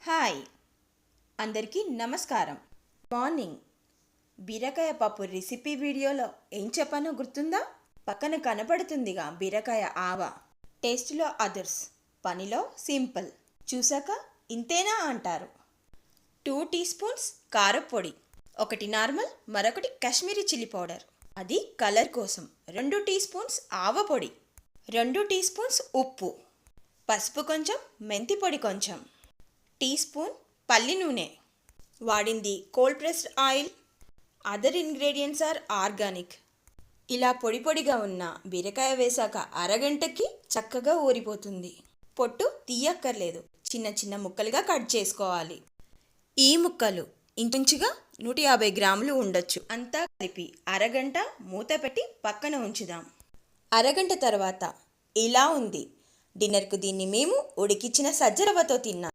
Hi అందరికీ నమస్కారం. Morning బీరకాయ పప్పు రెసిపీ వీడియోలో ఏం చెప్పానో గుర్తుందా? పక్కన కనపడుతుందిగా బీరకాయ ఆవ. టేస్ట్లో అదర్స్, పనిలో సింపుల్. చూసాక ఇంతేనా అంటారు. 2 టీ స్పూన్స్ కారపొడి, ఒకటి నార్మల్, మరొకటి కాశ్మీరీ చిల్లీ పౌడర్, అది కలర్ కోసం. 2 టీ స్పూన్స్ ఆవ పొడి, 2 టీ స్పూన్స్ ఉప్పు, పసుపు కొంచెం, మెంతి పొడి కొంచెం, టీ స్పూన్ పల్లి నూనె. వాడింది cold pressed oil. Other ingredients are organic. ఇలా పొడి పొడిగా ఉన్న బీరకాయ వేశాక అరగంటకి చక్కగా ఊరిపోతుంది. పొట్టు తీయక్కర్లేదు, చిన్న చిన్న ముక్కలుగా కట్ చేసుకోవాలి. ఈ ముక్కలు ఇంచుమించుగా 150 గ్రాములు ఉండొచ్చు. అంతా కలిపి అరగంట మూత పెట్టి పక్కన ఉంచుదాం. అరగంట తర్వాత ఇలా ఉంది. డిన్నర్కు దీన్ని మేము ఉడికిచ్చిన సజ్జరవ్వతో తిన్నాం.